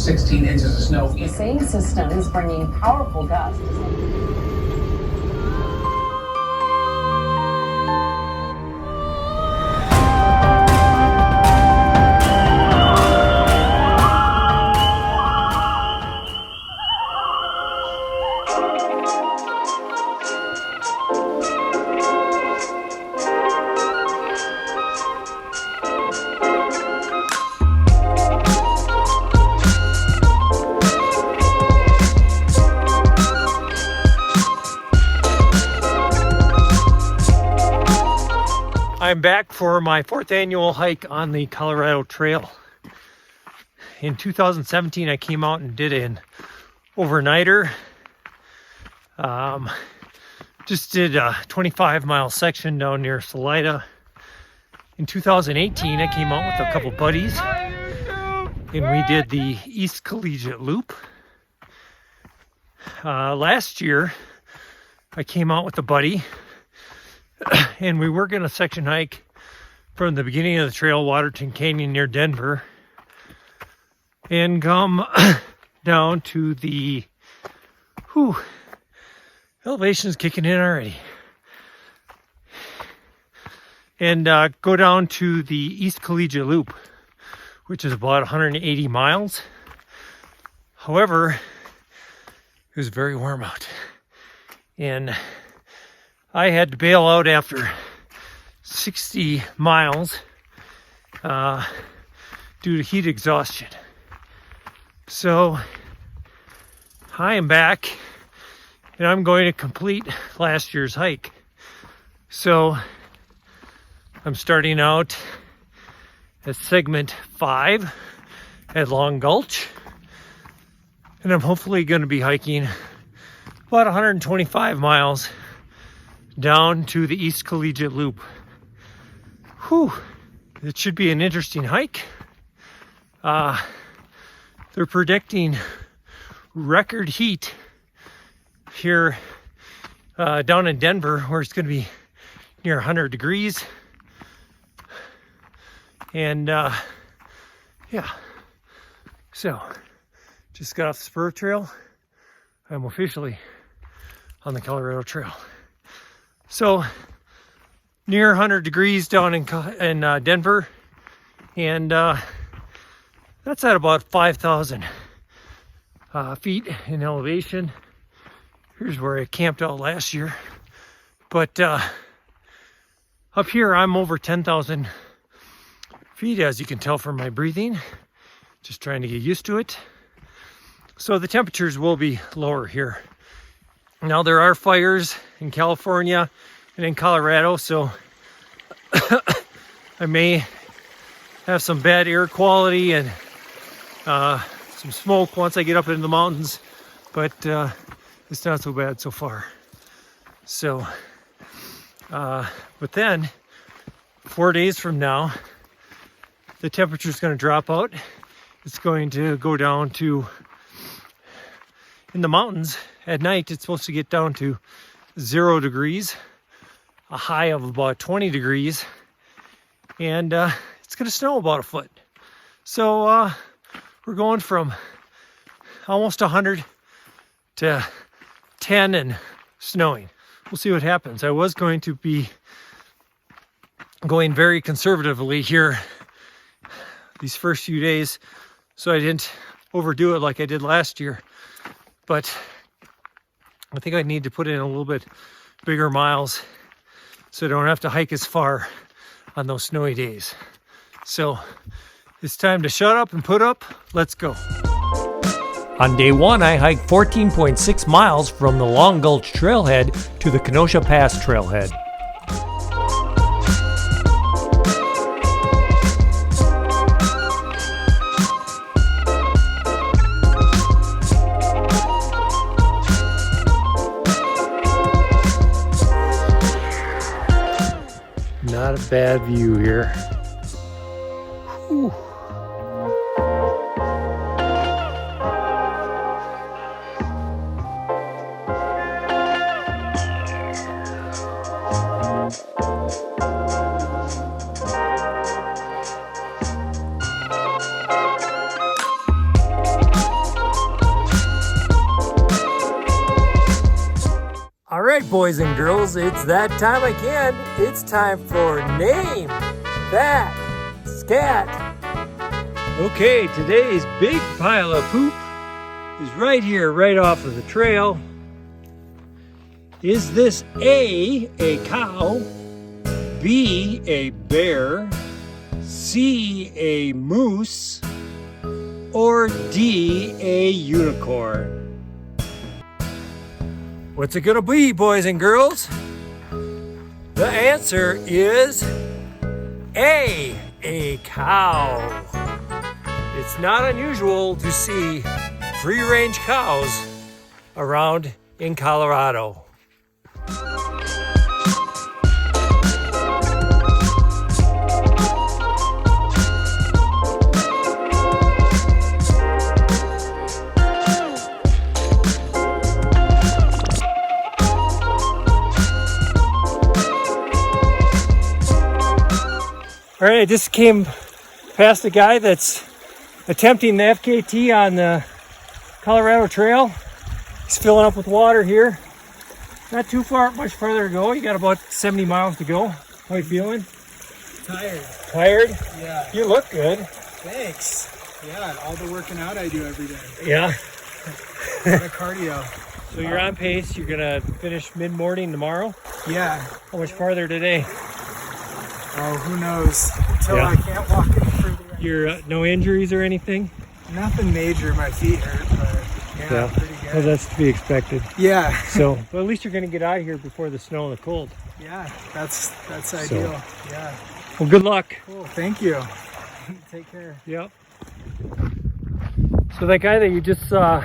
16 inches of snow. The same system is bringing powerful gusts. I'm back for my 4th annual hike on the Colorado Trail. In 2017, I came out and did an overnighter. Just did a 25-mile section down near Salida. In 2018, I came out with a couple buddies and we did the East Collegiate Loop. Last year, I came out with a buddy and we were going to section hike from the beginning of the trail, Waterton Canyon near Denver, and come down to the, elevation's kicking in already, and go down to the East Collegiate Loop, which is about 180 miles. However, it was very warm out, and I had to bail out after 60 miles due to heat exhaustion. So I am back and I'm going to complete last year's hike. So I'm starting out at segment 5 at Long Gulch, and I'm hopefully going to be hiking about 125 miles down to the East Collegiate Loop. It should be an interesting hike. They're predicting record heat here down in Denver, where it's going to be near 100 degrees. And yeah, so just got off the spur trail. I'm officially on the Colorado Trail. So near 100 degrees down in Denver, and that's at about 5,000 feet in elevation. Here's where I camped out last year, but up here I'm over 10,000 feet, as you can tell from my breathing. Just trying to get used to it. So the temperatures will be lower here. Now there are fires in California and in Colorado, so I may have some bad air quality and some smoke once I get up into the mountains, but it's not so bad so far. So, but then 4 days from now, the temperature is going to drop out. It's going to go down to, in the mountains at night, it's supposed to get down to 0 degrees, a high of about 20 degrees, and it's going to snow about a foot. So we're going from almost 100 to 10 and snowing. We'll see what happens. I was going to be going very conservatively here these first few days, so I didn't overdo it like I did last year. But I think I need to put in a little bit bigger miles so I don't have to hike as far on those snowy days. So it's time to shut up and put up. Let's go. On day 1, I hiked 14.6 miles from the Long Gulch Trailhead to the Kenosha Pass Trailhead. Not a bad view here. Whew. right, boys and girls, it's that time again. It's time for Name That Scat. Okay, today's big pile of poop is right here, right off of the trail. Is this A, a cow, B, a bear, C, a moose, or D, a unicorn? What's it gonna be, boys and girls? The answer is a cow. It's not unusual to see free-range cows around in Colorado. All right, I just came past a guy that's attempting the FKT on the Colorado Trail. He's filling up with water here. Not too much farther to go. You got about 70 miles to go. How you feeling? Tired. Tired? Yeah. You look good. Thanks. Yeah, all the working out I do every day. Yeah. A lot of cardio. So you're on pace. You're gonna finish mid-morning tomorrow? Yeah. How much farther today? Oh, who knows? Until Yeah. I can't walk any further. You're no injuries or anything? Nothing major. My feet hurt, but yeah, pretty good. Well, that's to be expected. Yeah. So, but at least you're gonna get out of here before the snow and the cold. Yeah, that's ideal. Yeah. Well, good luck. Cool. Thank you. Take care. Yep. So that guy that you just saw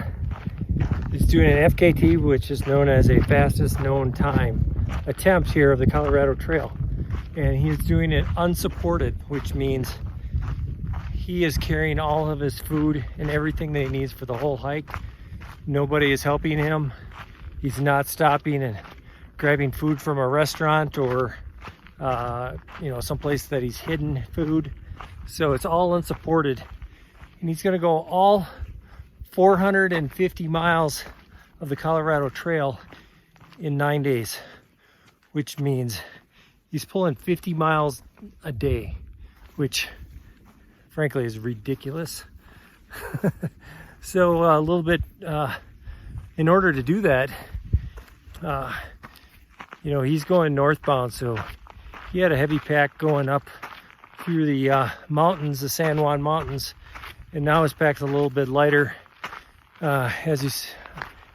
is doing an FKT, which is known as a fastest known time attempt here of the Colorado Trail. And he's doing it unsupported, which means he is carrying all of his food and everything that he needs for the whole hike. Nobody is helping him. He's not stopping and grabbing food from a restaurant or someplace that he's hidden food. So it's all unsupported. And he's gonna go all 450 miles of the Colorado Trail in 9 days, which means he's pulling 50 miles a day, which frankly is ridiculous. So a little bit, in order to do that, he's going northbound. So he had a heavy pack going up through the mountains, the San Juan Mountains, and now his pack's a little bit lighter. As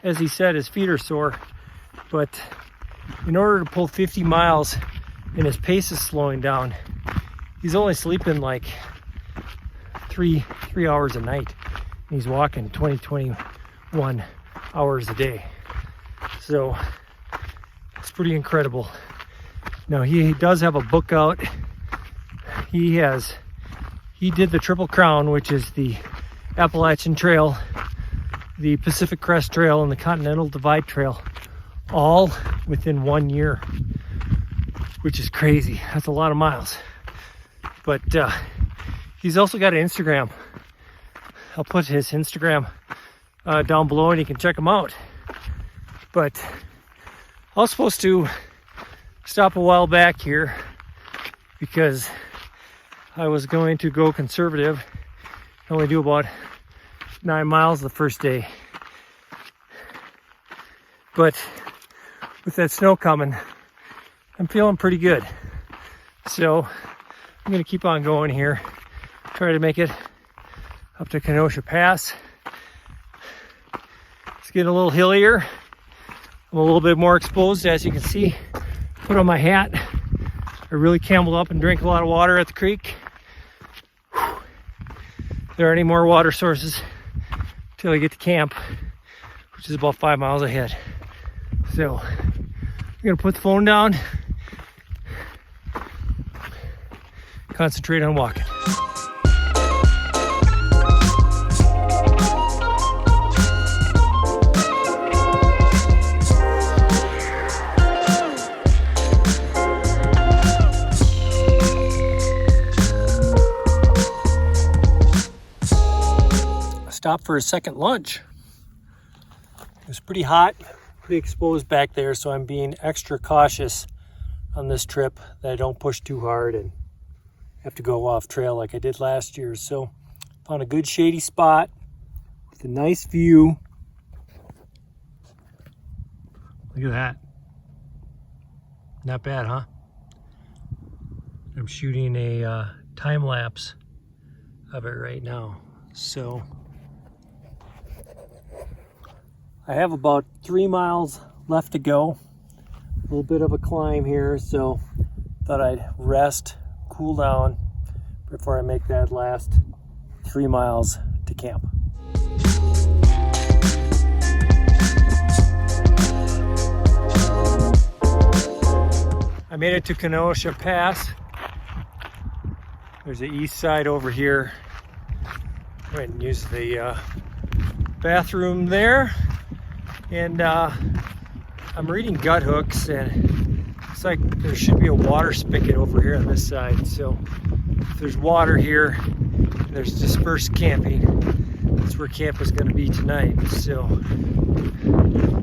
he said, his feet are sore, but in order to pull 50 miles and his pace is slowing down, he's only sleeping like three hours a night. And he's walking 21 hours a day. So it's pretty incredible. Now he does have a book out. He did the Triple Crown, which is the Appalachian Trail, the Pacific Crest Trail, and the Continental Divide Trail, all within 1 year, which is crazy. That's a lot of miles. But he's also got an Instagram. I'll put his Instagram down below and you can check him out. But I was supposed to stop a while back here because I was going to go conservative, only do about 9 miles the first day. But with that snow coming, I'm feeling pretty good. So I'm gonna keep on going here, try to make it up to Kenosha Pass. It's getting a little hillier. I'm a little bit more exposed, as you can see. Put on my hat. I really cameled up and drank a lot of water at the creek. Whew. There aren't any more water sources till I get to camp, which is about 5 miles ahead. So I'm gonna put the phone down, concentrate on walking. Stopped for a second lunch. It was pretty hot, pretty exposed back there, so I'm being extra cautious on this trip that I don't push too hard and have to go off trail like I did last year. So found a good shady spot with a nice view. Look at that. Not bad, huh? I'm shooting a time lapse of it right now. So I have about 3 miles left to go. A little bit of a climb here, so thought I'd rest, cool down before I make that last 3 miles to camp. I made it to Kenosha Pass. There's the east side over here. I went and used the bathroom there. And I'm reading gut hooks, and it's like there should be a water spigot over here on this side. So if there's water here, there's dispersed camping. That's where camp is going to be tonight. So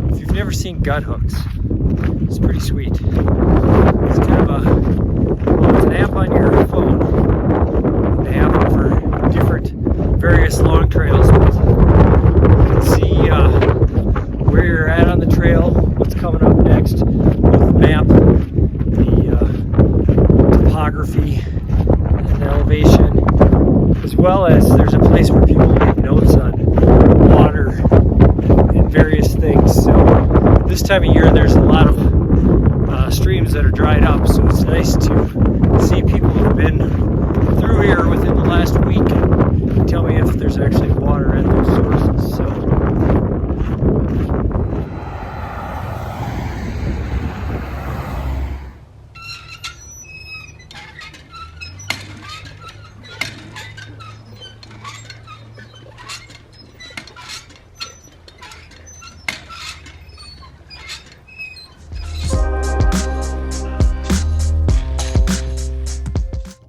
if you've never seen gut hooks, it's pretty sweet. It's kind of it's an app on your phone. They have it for different various long trails. You can see where you're at on the trail, what's coming up next, with the map, the topography, and the elevation, as well as there's a place where people make notes on water and various things. So this time of year there's a lot of streams that are dried up, so it's nice to see people who've been through here within the last week and tell me if there's actually water at those sources. So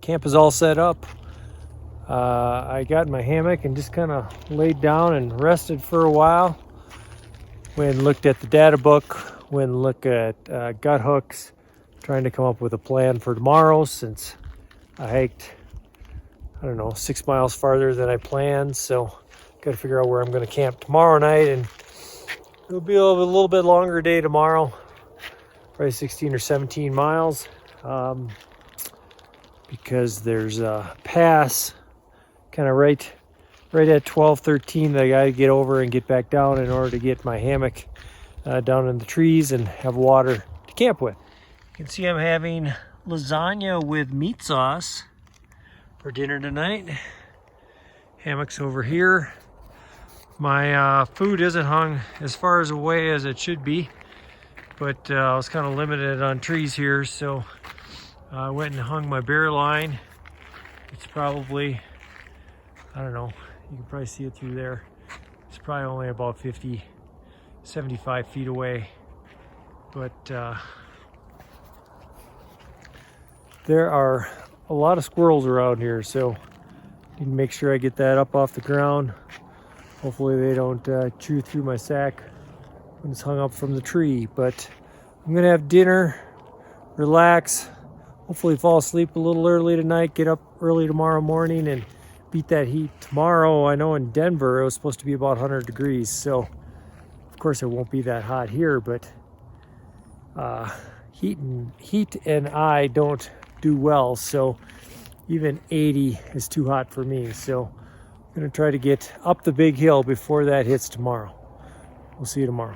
camp is all set up. I got in my hammock and just kind of laid down and rested for a while. Went and looked at the data book, went and looked at gut hooks, trying to come up with a plan for tomorrow since I hiked, 6 miles farther than I planned. So got to figure out where I'm going to camp tomorrow night, and it'll be a little bit longer day tomorrow, probably 16 or 17 miles. Because there's a pass kind of right at 12:13 that I got to get over and get back down in order to get my hammock down in the trees and have water to camp with. You can see I'm having lasagna with meat sauce for dinner tonight. Hammock's over here. My food isn't hung as far away as it should be, but I was kind of limited on trees here, so I went and hung my bear line. It's probably, you can probably see it through there. It's probably only about 50, 75 feet away. But there are a lot of squirrels around here, so I need to make sure I get that up off the ground. Hopefully they don't chew through my sack when it's hung up from the tree. But I'm gonna have dinner, relax, hopefully fall asleep a little early tonight, get up early tomorrow morning and beat that heat. Tomorrow, I know in Denver, it was supposed to be about 100 degrees. So, of course, it won't be that hot here, but heat and I don't do well. So even 80 is too hot for me. So I'm going to try to get up the big hill before that hits tomorrow. We'll see you tomorrow.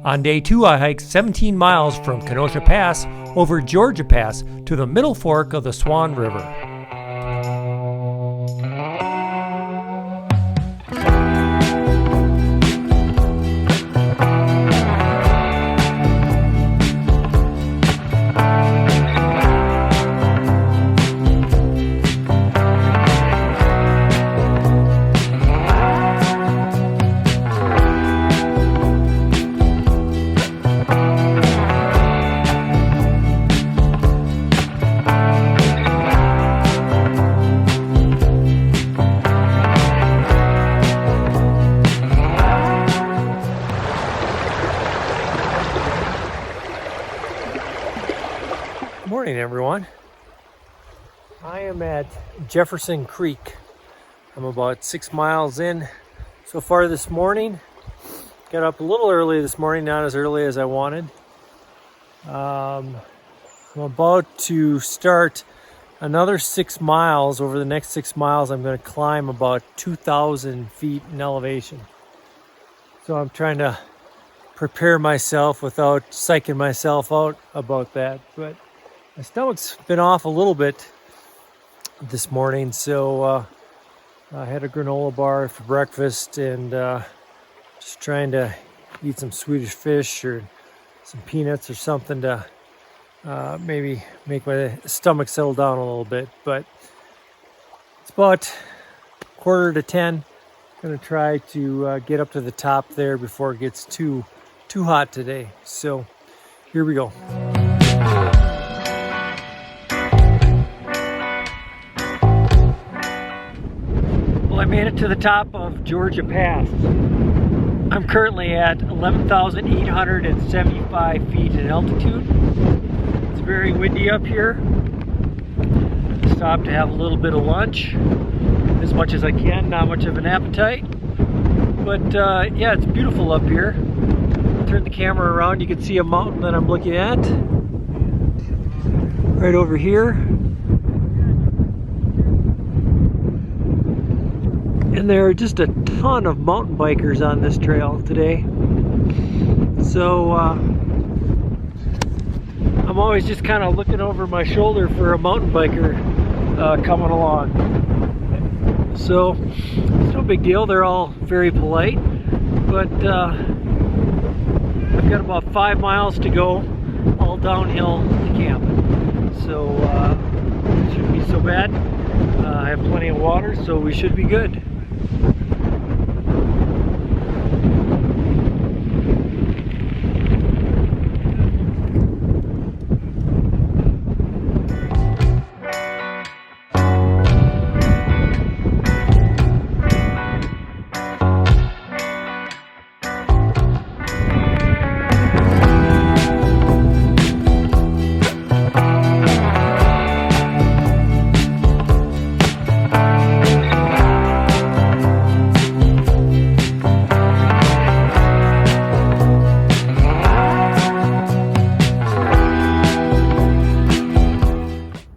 On day 2, I hiked 17 miles from Kenosha Pass over Georgia Pass to the middle fork of the Swan River. Morning, everyone. I am at Jefferson Creek. I'm about 6 miles in so far this morning. Got up a little early this morning, not as early as I wanted. I'm about to start another 6 miles. Over the next 6 miles, I'm going to climb about 2,000 feet in elevation. So I'm trying to prepare myself without psyching myself out about that. But my stomach's been off a little bit this morning, so I had a granola bar for breakfast and just trying to eat some Swedish fish or some peanuts or something to maybe make my stomach settle down a little bit. But it's about 9:45. Gonna try to get up to the top there before it gets too hot today. So here we go. Well, I made it to the top of Georgia Pass. I'm currently at 11,875 feet in altitude. It's very windy up here. Stopped to have a little bit of lunch, as much as I can, not much of an appetite. But yeah, it's beautiful up here. Turn the camera around, you can see a mountain that I'm looking at. Right over here. And there are just a ton of mountain bikers on this trail today. So I'm always just kind of looking over my shoulder for a mountain biker coming along. So it's no big deal, they're all very polite. But I've got about 5 miles to go, all downhill to camp. So it shouldn't be so bad. I have plenty of water, so we should be good.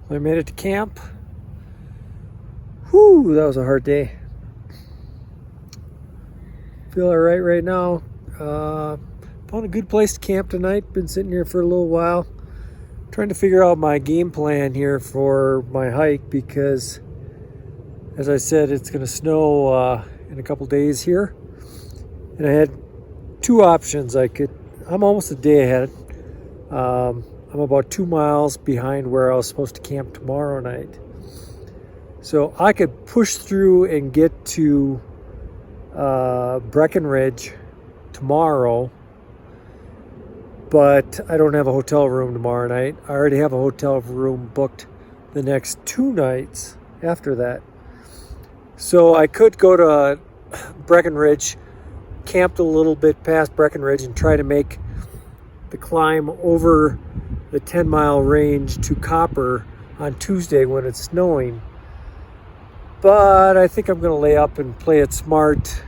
I made it to camp. Whew, that was a hard day. Feel all right now. Found a good place to camp tonight. Been sitting here for a little while. Trying to figure out my game plan here for my hike because, as I said, it's going to snow in a couple days here. And I had two options. I'm almost a day ahead. I'm about 2 miles behind where I was supposed to camp tomorrow night. So I could push through and get to Breckenridge tomorrow, but I don't have a hotel room tomorrow night. I already have a hotel room booked the next 2 nights after that. So I could go to Breckenridge, camp a little bit past Breckenridge, and try to make the climb over the 10-mile range to Copper on Tuesday when it's snowing. But I think I'm going to lay up and play it smart.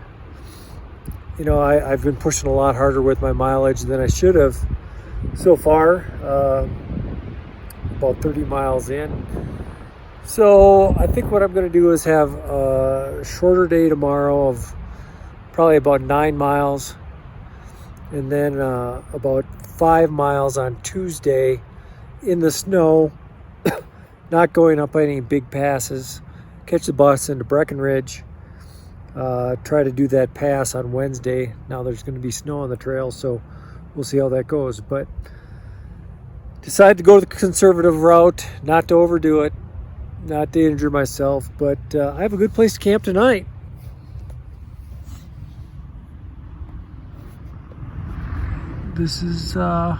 You know, I've been pushing a lot harder with my mileage than I should have so far. About 30 miles in. So I think what I'm going to do is have a shorter day tomorrow of probably about 9 miles. And then about 5 miles on Tuesday in the snow, not going up any big passes. Catch the bus into Breckenridge. Try to do that pass on Wednesday. Now there's going to be snow on the trail, so we'll see how that goes. But decided to go the conservative route, not to overdo it, not to injure myself. But I have a good place to camp tonight. This is where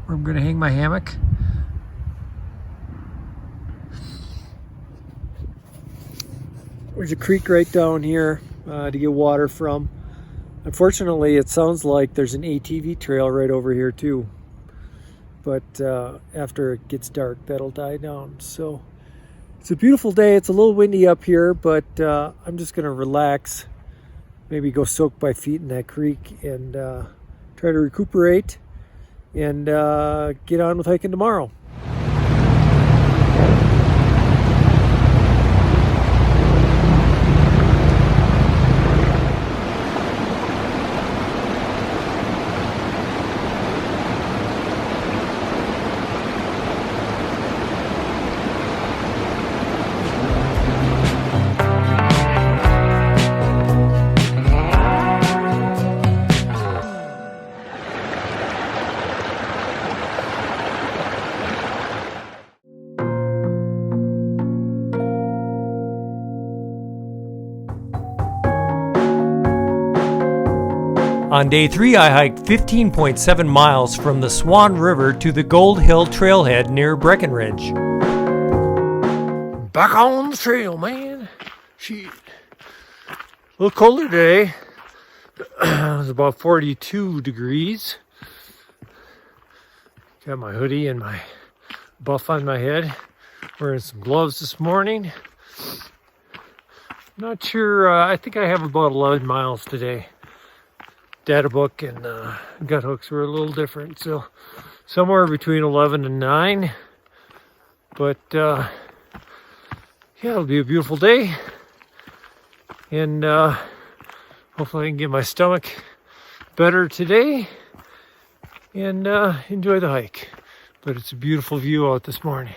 I'm going to hang my hammock. There's a creek right down here to get water from. Unfortunately, it sounds like there's an ATV trail right over here too. but after it gets dark, that'll die down. So it's a beautiful day. It's a little windy up here, but I'm just gonna relax, maybe go soak my feet in that creek and try to recuperate and get on with hiking tomorrow. On day 3, I hiked 15.7 miles from the Swan River to the Gold Hill Trailhead near Breckenridge. Back on the trail, man. Shit. A little colder today. It was about 42 degrees. Got my hoodie and my buff on my head. Wearing some gloves this morning. Not sure, I think I have about 11 miles today. Data book and gut hooks were a little different, so somewhere between 11 and 9. But yeah, it'll be a beautiful day, and hopefully I can get my stomach better today and enjoy the hike. But it's a beautiful view out this morning.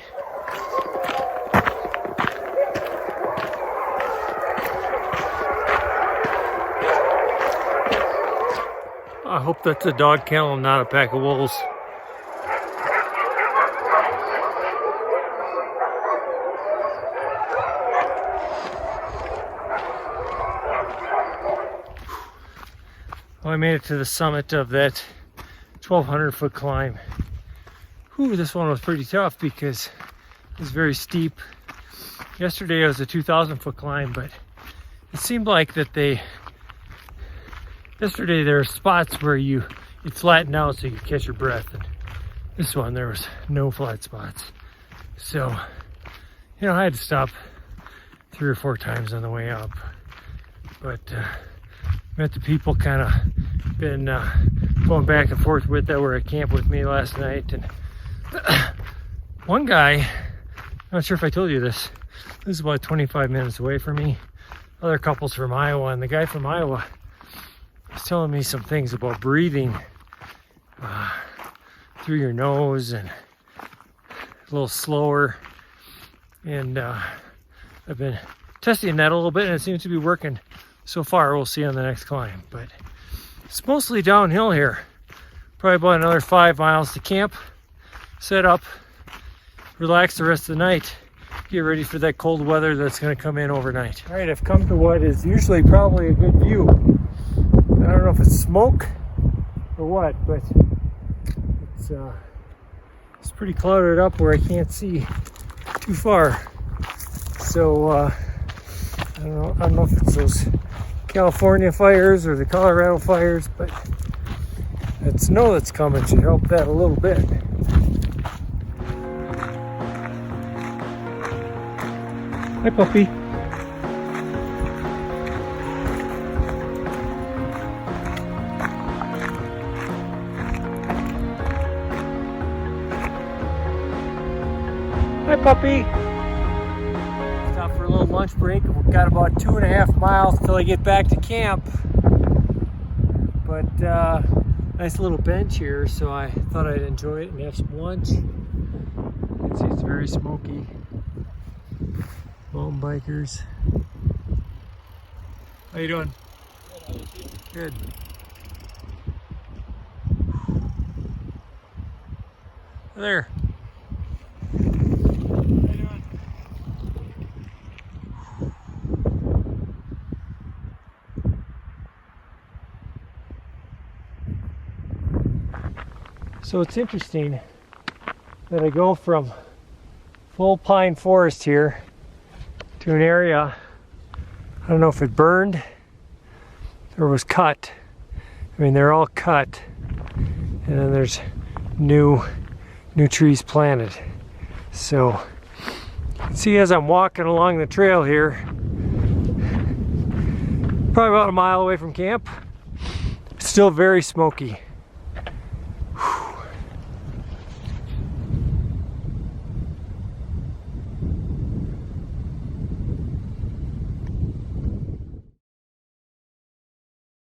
I hope that's a dog kennel and not a pack of wolves. Well, I made it to the summit of that 1,200 foot climb. Whew, this one was pretty tough because it was very steep. Yesterday it was a 2,000 foot climb, but it seemed like that yesterday there were spots where it flattened out so you could catch your breath, and this one there was no flat spots. So, I had to stop 3 or 4 times on the way up. But met the people kind of been going back and forth with that were at camp with me last night, and one guy, I'm not sure if I told you this is about 25 minutes away from me. Other couples from Iowa, and the guy from Iowa was telling me some things about breathing through your nose and a little slower, and I've been testing that a little bit and it seems to be working so far. We'll see on the next climb, but it's mostly downhill here. Probably about another 5 miles to camp, set up, relax the rest of the night, get ready for that cold weather that's going to come in overnight. All right, I've come to what is usually probably a good view. I don't know if it's smoke or what, but it's pretty clouded up where I can't see too far. So I don't know if it's those California fires or the Colorado fires, but that snow that's coming should help that a little bit. Hi, puppy. Hi, puppy. Stop for a little lunch break. We've got about 2.5 miles till I get back to camp. But nice little bench here, so I thought I'd enjoy it and have some lunch. You can see it's very smoky. Mountain bikers. How you doing? Good. There. So it's interesting that I go from full pine forest here to an area, I don't know if it burned or was cut. I mean, they're all cut, and then there's new new trees planted. So you can see as I'm walking along the trail here, probably about a mile away from camp, it's still very smoky.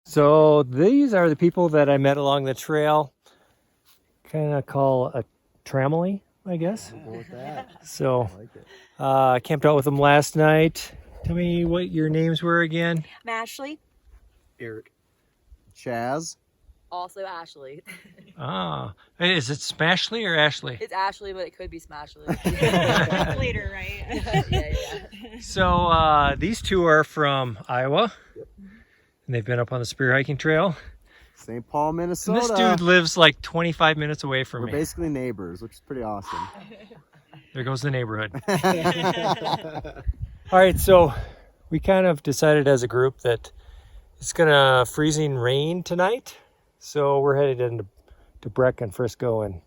So these are the people that I met along the trail. Kind of call a tramily, I guess. We'll go with that. So I like it. I camped out with them last night. Tell me what your names were again. I'm Ashley. Eric. Chaz. Also Ashley. Is it Smashly or Ashley? It's Ashley, but it could be Smashley. Later, right? yeah. So these two are from Iowa. Yep. And they've been up on the Spear Hiking Trail. St. Paul, And Minnesota. this dude lives like 25 minutes away from We're me. basically neighbors, which is pretty awesome. There goes the neighborhood. All right, so we kind of decided as a group that it's gonna freezing rain tonight. So we're headed into Breckenridge, Frisco, and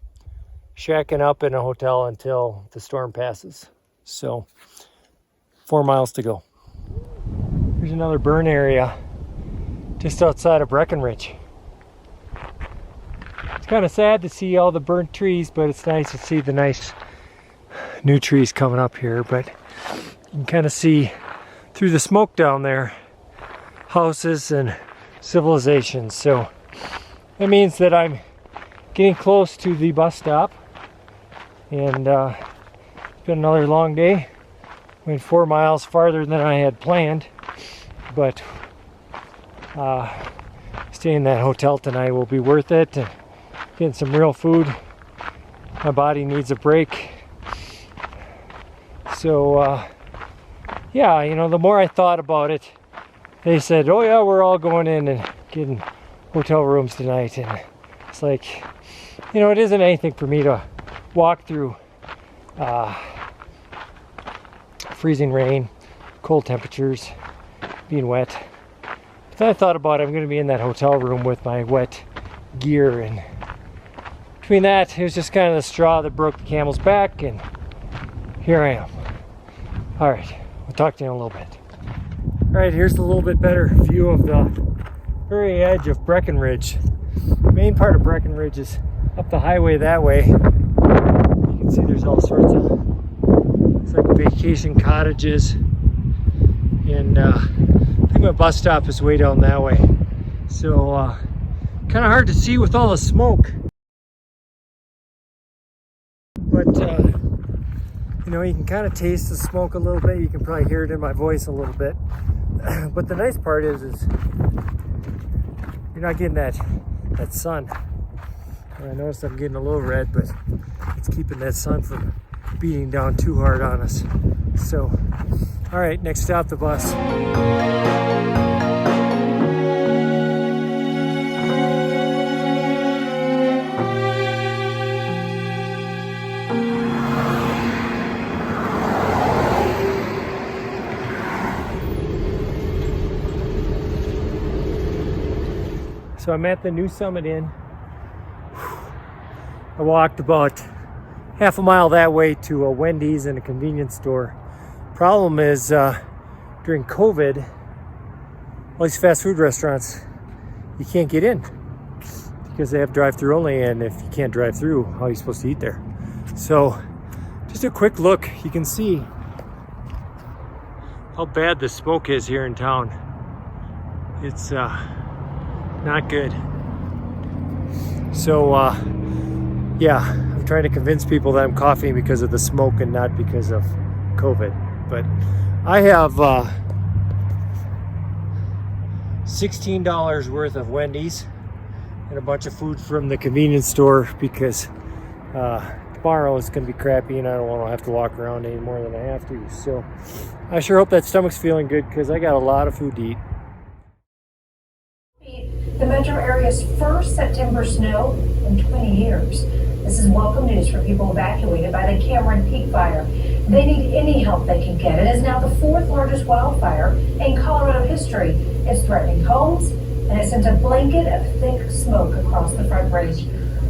shacking up in a hotel until the storm passes. So 4 miles to go. Here's another burn area just outside of Breckenridge. It's kind of sad to see all the burnt trees, but it's nice to see the nice new trees coming up here. But you can kind of see through the smoke down there houses and civilizations. So that means that I'm getting close to the bus stop, and it's been another long day. Went 4 miles farther than I had planned, but staying in that hotel tonight will be worth it. And getting some real food. My body needs a break. So yeah, you know, the more I thought about it, they said, oh yeah, we're all going in and getting hotel rooms tonight. And it's like, you know, it isn't anything for me to walk through freezing rain, cold temperatures, being wet. But then I thought about it, I'm going to be in that hotel room with my wet gear, and between that, it was just kind of the straw that broke the camel's back, and here I am. All right, we'll talk to you in a little bit. All right, here's a little bit better view of the very edge of Breckenridge. The main part of Breckenridge is up the highway that way. You can see there's all sorts of, it's like vacation cottages, and I think my bus stop is way down that way. So kind of hard to see with all the smoke. But you know, you can kind of taste the smoke a little bit. You can probably hear it in my voice a little bit. But the nice part is you're not getting that sun. And I noticed I'm getting a little red, but it's keeping that sun from beating down too hard on us. So, all right, next stop, the bus. So I'm at the new Summit Inn. I walked about half a mile that way to a Wendy's and a convenience store. Problem is, during COVID, all these fast food restaurants, you can't get in because they have drive-through only, and if you can't drive through, how are you supposed to eat there? So just a quick look, you can see how bad the smoke is here in town. It's not good. So yeah, I'm trying to convince people that I'm coughing because of the smoke and not because of COVID. But I have $16 worth of Wendy's and a bunch of food from the convenience store because tomorrow is going to be crappy and I don't want to have to walk around any more than I have to. So I sure hope that stomach's feeling good because I got a lot of food to eat. The metro area's first September snow in 20 years. This is welcome news for people evacuated by the Cameron Peak fire. They need any help they can get. It is now the 4th largest wildfire in Colorado history. It's threatening homes, and it sent a blanket of thick smoke across the Front Range.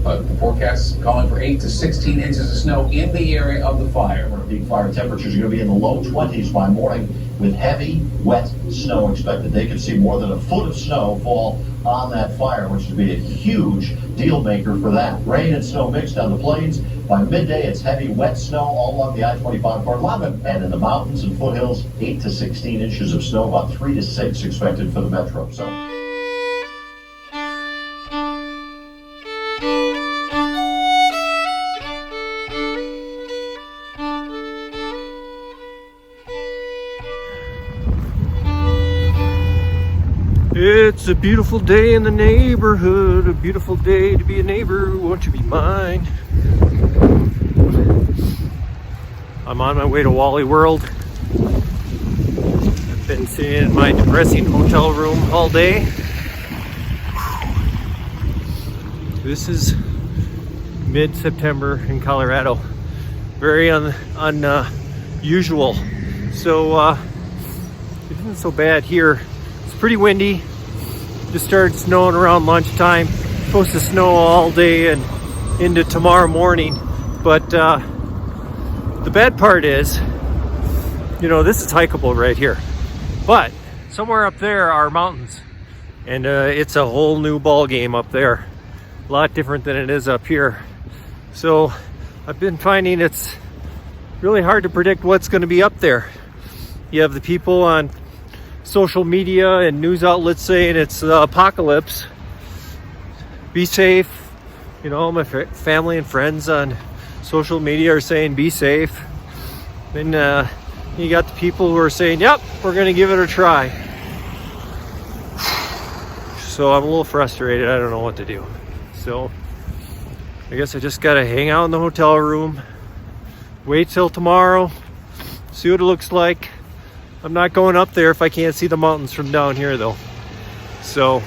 The forecast calling for 8 to 16 inches of snow in the area of the fire. Peak fire temperatures are going to be in the low 20s by morning with heavy, wet snow expected. They could see more than a foot of snow fall on that fire, which would be a huge deal maker for that. Rain and snow mixed on the plains. By midday, it's heavy, wet snow all along the I-25 corridor. And in the mountains and foothills, 8 to 16 inches of snow, about 3 to 6 expected for the metro. So. It's a beautiful day in the neighborhood, a beautiful day to be a neighbor, won't you be mine? I'm on my way to Wally World. I've been sitting in my depressing hotel room all day. This is mid-September in Colorado. Very unusual. So it isn't so bad here. It's pretty windy. Just started snowing around lunchtime. Supposed to snow all day and into tomorrow morning. But the bad part is, you know, this is hikeable right here. But somewhere up there are mountains. And it's a whole new ball game up there. A lot different than it is up here. So I've been finding it's really hard to predict what's going to be up there. You have the people on social media and news outlets saying it's the apocalypse. Be safe. You know, my family and friends on social media are saying be safe. Then you got the people who are saying, yep, we're going to give it a try. So I'm a little frustrated. I don't know what to do. So I guess I just got to hang out in the hotel room, wait till tomorrow, see what it looks like. I'm not going up there if I can't see the mountains from down here though. So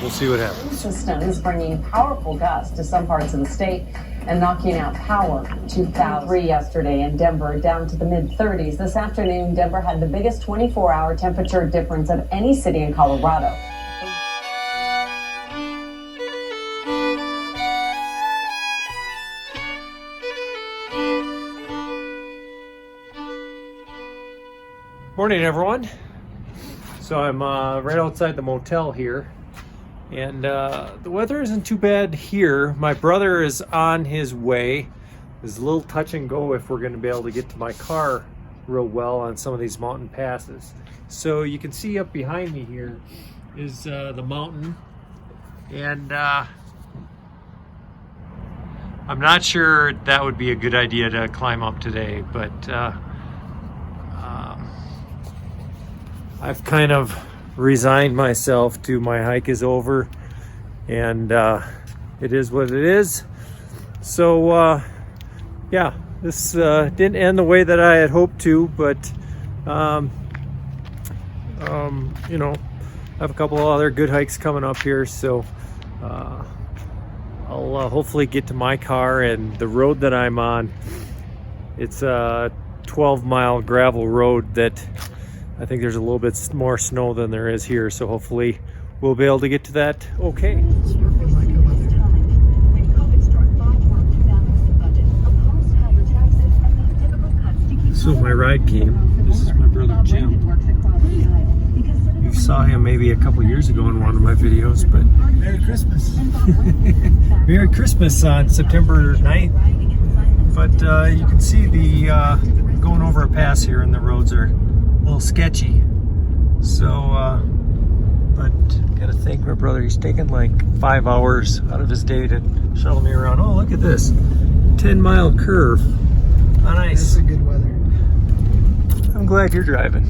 we'll see what happens. The snow is bringing powerful gusts to some parts of the state and knocking out power. 2003 yesterday in Denver, down to the mid-30s. This afternoon, Denver had the biggest 24-hour temperature difference of any city in Colorado. Morning, everyone. So I'm right outside the motel here, and the weather isn't too bad here. My brother is on his way. There's a little touch and go if we're going to be able to get to my car real well on some of these mountain passes. So you can see up behind me here is the mountain, and I'm not sure that would be a good idea to climb up today, but I've kind of resigned myself to my hike is over, and it is what it is. So yeah, this didn't end the way that I had hoped to, but you know, I have a couple of other good hikes coming up here, so I'll hopefully get to my car. And the road that I'm on, it's a 12-mile gravel road that I think there's a little bit more snow than there is here, so hopefully we'll be able to get to that okay. So my ride came. This is my brother Jim. You saw him maybe a couple years ago in one of my videos, but Merry Christmas. Merry Christmas on September 9th. But you can see the going over a pass here, and the roads are a little sketchy. So, but gotta thank my brother. He's taken like 5 hours out of his day to shuttle me around. Oh, look at this 10-mile curve on ice. That's a good weather. I'm glad you're driving.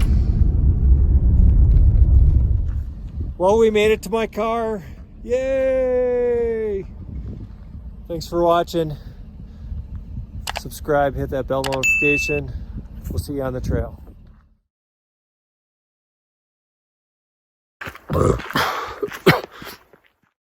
Well, we made it to my car. Yay! Thanks for watching. Subscribe, hit that bell notification. We'll see you on the trail.